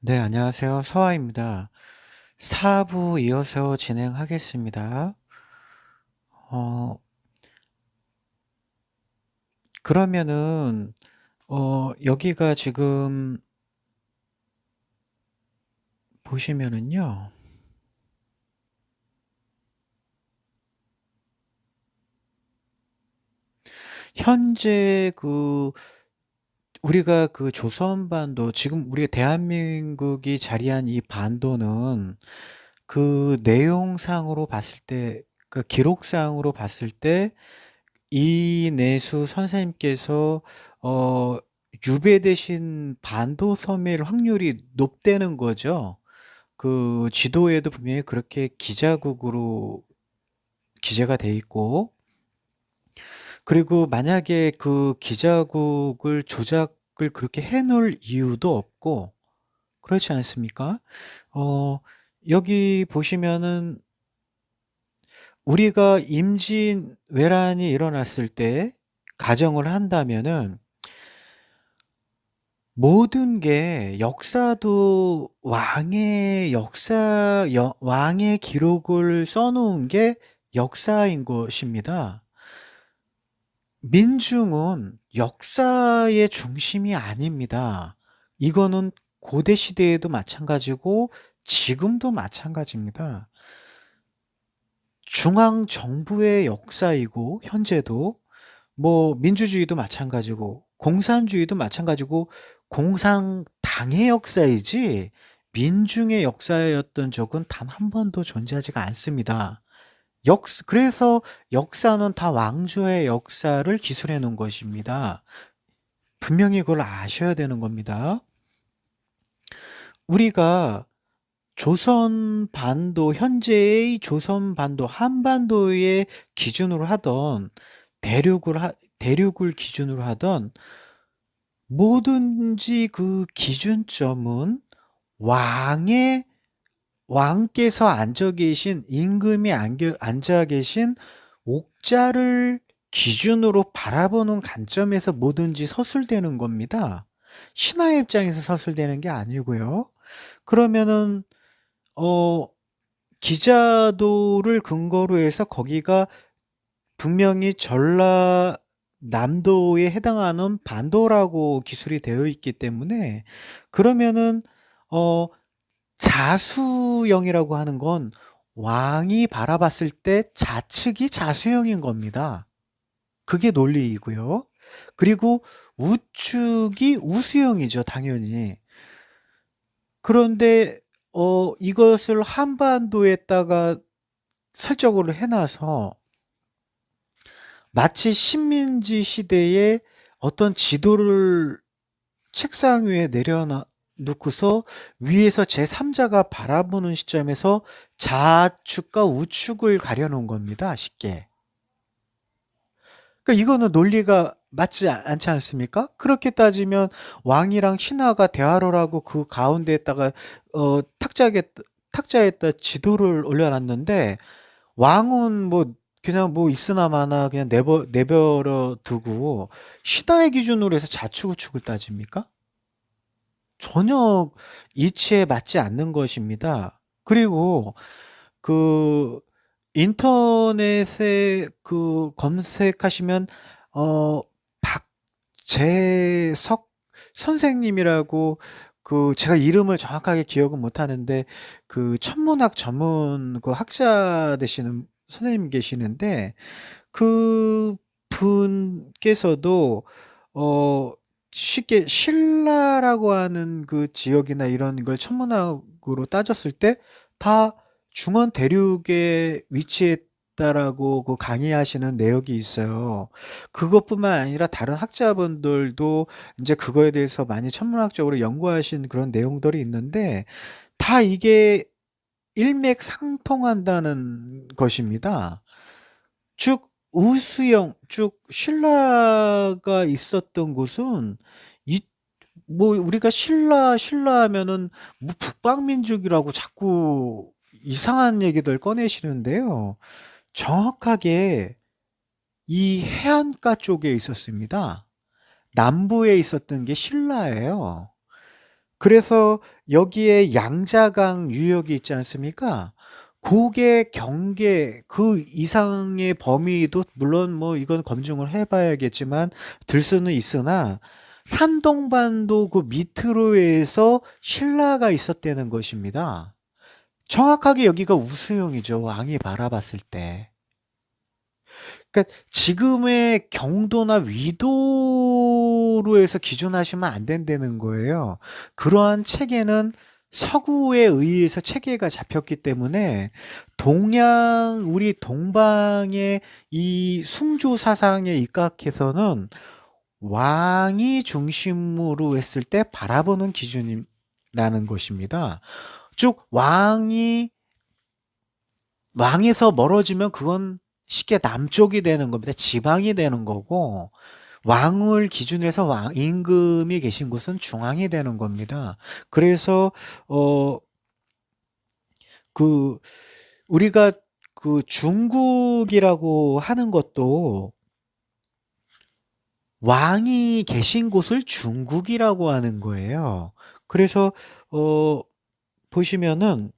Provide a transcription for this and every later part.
네, 안녕하세요. 서아입니다. 4부 이어서 진행하겠습니다. 어, 그러면은, 여기가 지금 보시면은요, 현재 우리가 그 조선반도, 지금 우리가 대한민국이 자리한 이 반도는 그 내용상으로 봤을 때, 그 기록상으로 봤을 때, 이내수 선생님께서 어, 유배되신 반도 섬일 확률이 높다는 거죠. 그 지도에도 분명히 그렇게 기자국으로 기재가 돼 있고, 그리고 만약에 그 기자국을 조작을 그렇게 해놓을 이유도 없고, 그렇지 않습니까? 어, 여기 보시면은 우리가 임진왜란이 일어났을 때 가정을 한다면은 모든 게 역사도 왕의 기록을 써놓은 게 역사인 것입니다. 민중은 역사의 중심이 아닙니다. 이거는 고대 시대에도 마찬가지고 지금도 마찬가지입니다. 중앙 정부의 역사이고 현재도 뭐 민주주의도 마찬가지고 공산주의도 마찬가지고 공산당의 역사이지 민중의 역사였던 적은 단 한 번도 존재하지가 않습니다. 그래서 역사는 다 왕조의 역사를 기술해 놓은 것입니다. 분명히 그걸 아셔야 되는 겁니다. 우리가 현재의 조선 반도, 한반도의 기준으로 하던 대륙을 기준으로 하던 뭐든지 그 기준점은 왕의 왕께서 앉아 계신 임금이 앉아 계신 옥자를 기준으로 바라보는 관점에서 뭐든지 서술되는 겁니다. 신하의 입장에서 서술되는 게 아니고요. 그러면은 어 기자도를 근거로 해서 거기가 분명히 전라남도에 해당하는 반도라고 기술이 되어 있기 때문에 그러면은 어 자수영이라고 하는 건 왕이 바라봤을 때 좌측이 자수영인 겁니다. 그게 논리이고요. 그리고 우측이 우수영이죠, 당연히. 그런데 이것을 한반도에다가 설정으로 해놔서 마치 식민지 시대에 어떤 지도를 책상 위에 놓고서 위에서 제3자가 바라보는 시점에서 좌측과 우측을 가려놓은 겁니다. 쉽게. 그러니까 이거는 논리가 맞지 않지 않습니까? 그렇게 따지면 왕이랑 신하가 대화를 하고 그 가운데에다가 탁자에다 지도를 올려놨는데 왕은 뭐 그냥 뭐 있으나 마나 그냥 내버려 두고 신하의 기준으로 해서 좌측 우측을 따집니까? 전혀 이치에 맞지 않는 것입니다. 그리고 그 인터넷에 그 검색하시면 어 박재석 선생님이라고 그 제가 이름을 정확하게 기억은 못 하는데 그 천문학 전문 그 학자 되시는 선생님 계시는데 그 분께서도 어 쉽게 신라라고 하는 그 지역이나 이런 걸 천문학으로 따졌을 때 다 중원 대륙에 위치했다라고 그 강의하시는 내역이 있어요. 그것뿐만 아니라 다른 학자분들도 이제 그거에 대해서 많이 천문학적으로 연구하신 그런 내용들이 있는데 다 이게 일맥상통한다는 것입니다. 쭉 신라가 있었던 곳은 이 뭐 우리가 신라 하면은 뭐 북방민족이라고 자꾸 이상한 얘기들 꺼내시는데요. 정확하게 이 해안가 쪽에 있었습니다. 남부에 있었던 게 신라예요. 그래서 여기에 양자강 유역이 있지 않습니까? 고게 경계 그 이상의 범위도 물론 뭐 이건 검증을 해봐야겠지만 들 수는 있으나 산동반도 그 밑으로 해서 신라가 있었다는 것입니다. 정확하게 여기가 우수용이죠. 왕이 바라봤을 때. 그러니까 지금의 경도나 위도로 해서 기준하시면 안 된다는 거예요. 그러한 체계는 서구에 의해서 체계가 잡혔기 때문에 우리 동방의 이 숭조 사상에 입각해서는 왕이 중심으로 했을 때 바라보는 기준이라는 것입니다. 쭉 왕에서 멀어지면 그건 쉽게 남쪽이 되는 겁니다. 지방이 되는 거고, 왕을 기준해서 임금이 계신 곳은 중앙이 되는 겁니다. 그래서, 어, 그, 우리가 그 중국이라고 하는 것도 왕이 계신 곳을 중국이라고 하는 거예요. 그래서, 보시면은,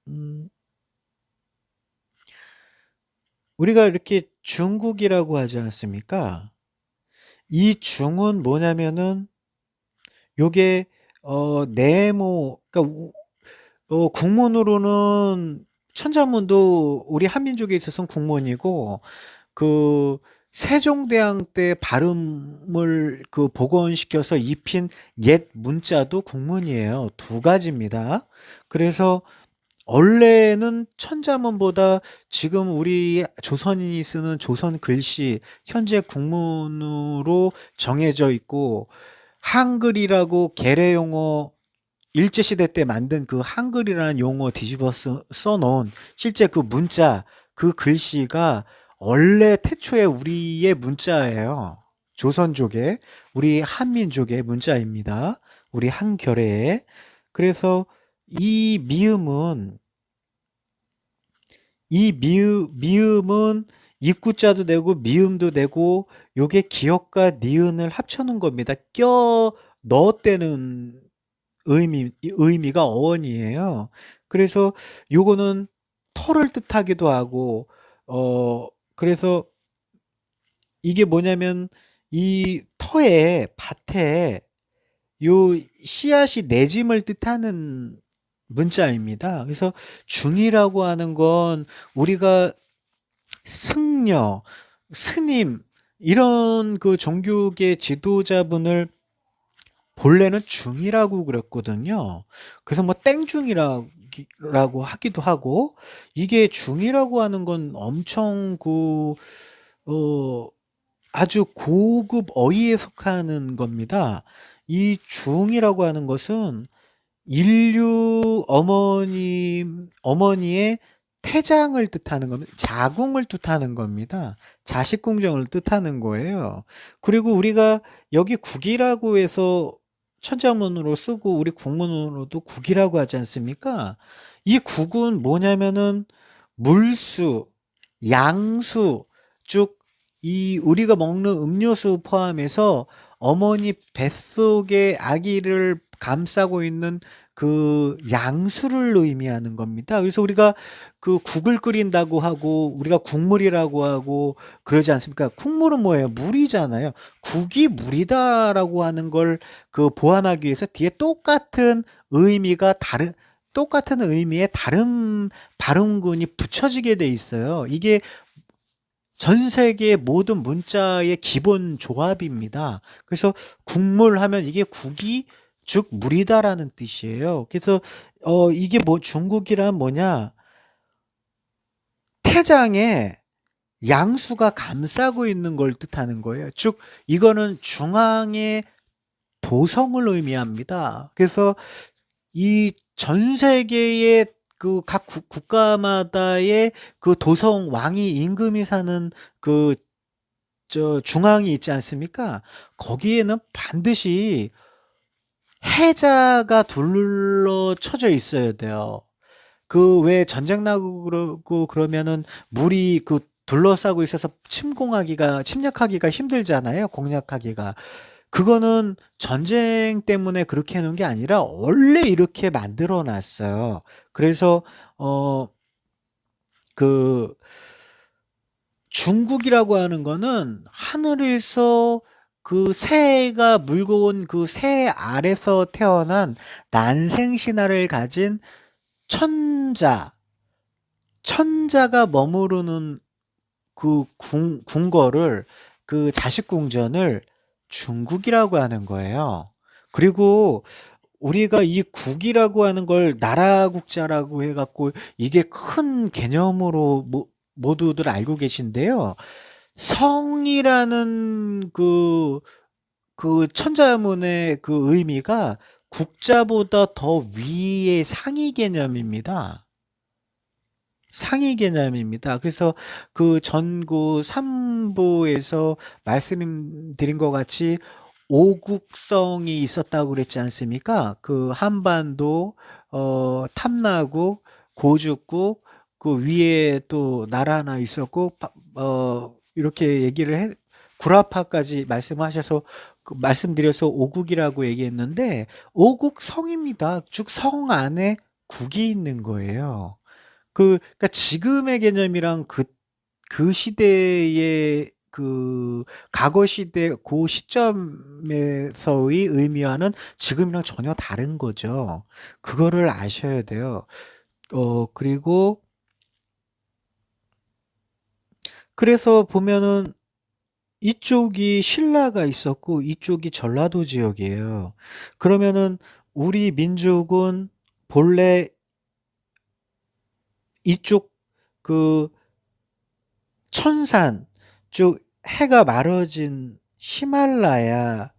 음, 우리가 이렇게 중국이라고 하지 않습니까? 이 중은 뭐냐면은 요게 네모 그러니까 국문으로는 천자문도 우리 한민족에 있어서는 국문이고 그 세종대왕 때 발음을 그 복원시켜서 입힌 옛 문자도 국문이에요. 두 가지입니다. 그래서 원래는 천자문보다 지금 우리 조선인이 쓰는 조선 글씨 현재 국문으로 정해져 있고 한글이라고 계래 용어 일제시대 때 만든 그 한글이라는 용어 뒤집어 써놓은 실제 그 문자 그 글씨가 원래 태초에 우리의 문자예요. 조선족의 우리 한민족의 문자입니다. 우리 한결의 그래서 이 미음은 미음은 입구자도 되고 미음도 되고 요게 기역과 니은을 합쳐놓은 겁니다. 넣었다는 의미가 어원이에요. 그래서 요거는 터를 뜻하기도 하고 그래서 이게 뭐냐면 이 밭에 요 씨앗이 내짐을 뜻하는 문자입니다. 그래서 중이라고 하는 건 우리가 승려, 스님 이런 그 종교계 지도자분을 본래는 중이라고 그랬거든요. 그래서 뭐 땡중이라고 하기도 하고 이게 중이라고 하는 건 엄청 어, 아주 고급 어휘에 속하는 겁니다. 이 중이라고 하는 것은 인류 어머니의 태장을 뜻하는 겁니다. 자궁을 뜻하는 겁니다. 자식 궁정을 뜻하는 거예요. 그리고 우리가 여기 국이라고 해서 천자문으로 쓰고 우리 국문으로도 국이라고 하지 않습니까? 이 국은 뭐냐면은 물수, 양수, 쭉 이 우리가 먹는 음료수 포함해서 어머니 뱃속에 아기를 감싸고 있는 그 양수를 의미하는 겁니다. 그래서 우리가 그 국을 끓인다고 하고 우리가 국물이라고 하고 그러지 않습니까? 국물은 뭐예요? 물이잖아요. 국이 물이다라고 하는 걸 그 보완하기 위해서 뒤에 똑같은 의미의 다른 발음군이 붙여지게 돼 있어요. 이게 전 세계의 모든 문자의 기본 조합입니다. 그래서 국물 하면 이게 국이 즉 물이다라는 뜻이에요. 그래서 이게 뭐 중국이란 뭐냐? 태장에 양수가 감싸고 있는 걸 뜻하는 거예요. 즉 이거는 중앙의 도성을 의미합니다. 그래서 이 전 세계의 그 각 국가마다의 그 도성 왕이 임금이 사는 그 중앙이 있지 않습니까? 거기에는 반드시 해자가 둘러쳐져 있어야 돼요. 그 왜 전쟁 나고 그러고 그러면은 물이 그 둘러싸고 있어서 침략하기가 힘들잖아요. 공략하기가. 그거는 전쟁 때문에 그렇게 해 놓은 게 아니라 원래 이렇게 만들어 놨어요. 그래서 그 중국이라고 하는 거는 하늘에서 그 새가 물고 온 그 새 알에서 태어난 난생 신화를 가진 천자가 머무르는 그 궁궐을, 그 자식궁전을 중국이라고 하는 거예요. 그리고 우리가 이 국이라고 하는 걸 나라 국자라고 해갖고 이게 큰 개념으로 모두들 알고 계신데요. 성이라는 그 천자문의 그 의미가 국자보다 더 위의 상위 개념입니다. 상위 개념입니다. 그래서 그 전구 3부에서 말씀드린 것 같이 오국성이 있었다고 그랬지 않습니까? 그 한반도, 탐나국, 고죽국, 그 위에 또 나라 하나 있었고, 이렇게 구라파까지 말씀하셔서, 말씀드려서 오국이라고 얘기했는데, 오국성입니다. 즉, 성 안에 국이 있는 거예요. 그러니까 지금의 개념이랑 그 시대의 과거 시대 그 시점에서의 의미와는 지금이랑 전혀 다른 거죠. 그거를 아셔야 돼요. 그리고 그래서 보면은 이쪽이 신라가 있었고 이쪽이 전라도 지역이에요. 그러면은 우리 민족은 본래 이쪽 그 천산 쪽 해가 멀어진 히말라야에서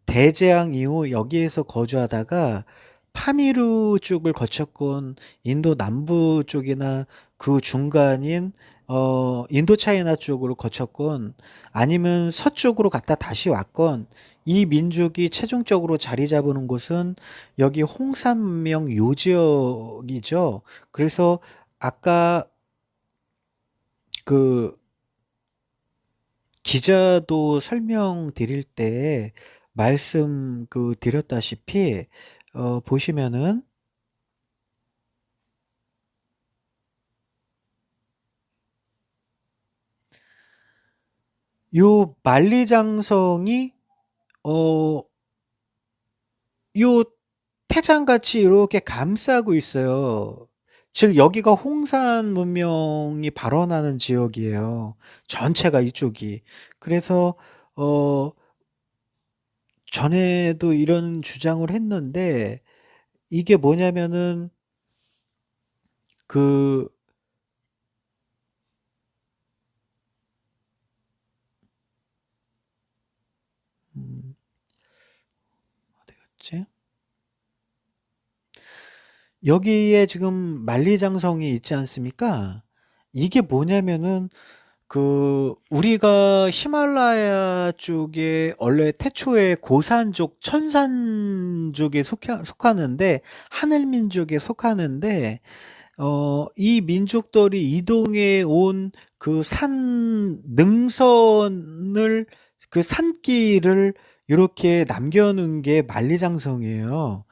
대재앙 이후 여기에서 거주하다가 파미르 쪽을 거쳤건 인도 남부 쪽이나 그 중간인 인도 차이나 쪽으로 거쳤건 아니면 서쪽으로 갔다 다시 왔건 이 민족이 최종적으로 자리 잡은 곳은 여기 홍산명 요지역이죠. 그래서 아까 그 기자도 설명드릴 때 말씀 드렸다시피 보시면은 요 만리장성이 요 태장같이 이렇게 감싸고 있어요. 즉 여기가 홍산 문명이 발원하는 지역이에요. 전체가 이쪽이. 그래서 전에도 이런 주장을 했는데 이게 뭐냐면은 그 어디 갔지? 여기에 지금 만리장성이 있지 않습니까? 이게 뭐냐면은 우리가 히말라야 쪽에 원래 태초에 고산족, 천산족에 속하는데 하늘민족에 속하는데 이 민족들이 이동해 온 그 능선을 그 산길을 이렇게 남겨놓은 게 만리장성이에요.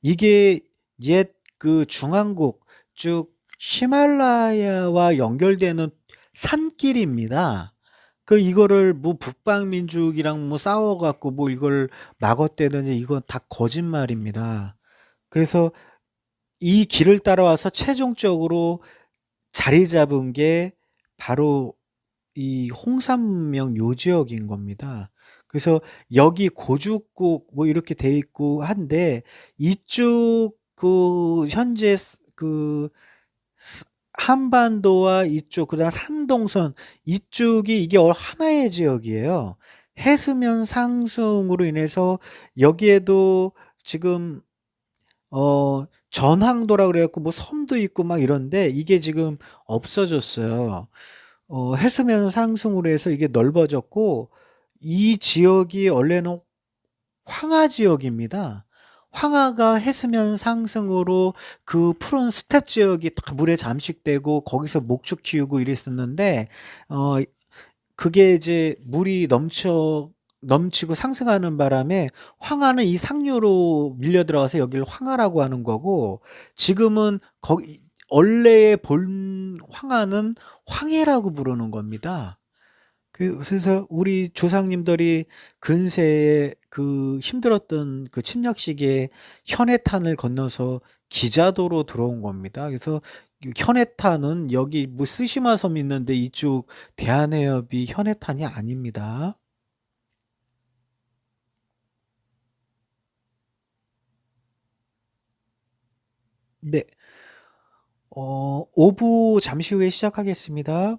이게 옛 그 중앙국 쭉 히말라야와 연결되는 산길입니다. 이거를 뭐 북방민족이랑 뭐 싸워갖고 뭐 이걸 막았대더니 이건 다 거짓말입니다. 그래서 이 길을 따라와서 최종적으로 자리 잡은 게 바로 이 홍산문명 요 지역인 겁니다. 그래서 여기 고죽국 뭐 이렇게 돼 있고 한데 이쪽 현재 한반도와 이쪽 그다음 산동선 이쪽이 이게 하나의 지역이에요. 해수면 상승으로 인해서 여기에도 지금 전항도라 그래갖고 뭐 섬도 있고 막 이런데 이게 지금 없어졌어요. 해수면 상승으로 해서 이게 넓어졌고 이 지역이 원래는 황하 지역입니다. 황하가 해수면 상승으로 그 푸른 스텝 지역이 다 물에 잠식되고 거기서 목축 키우고 이랬었는데 어 그게 이제 물이 넘치고 상승하는 바람에 황하는 이 상류로 밀려 들어가서 여기를 황하라고 하는 거고, 지금은 거기 원래의 본 황하는 황해라고 부르는 겁니다. 그래서 우리 조상님들이 근세에 그 힘들었던 그 침략 시기에 현해탄을 건너서 기자도로 들어온 겁니다. 그래서 이 현해탄은 여기 뭐 쓰시마 섬 있는데 이쪽 대한해협이 현해탄이 아닙니다. 네. 5부 잠시 후에 시작하겠습니다.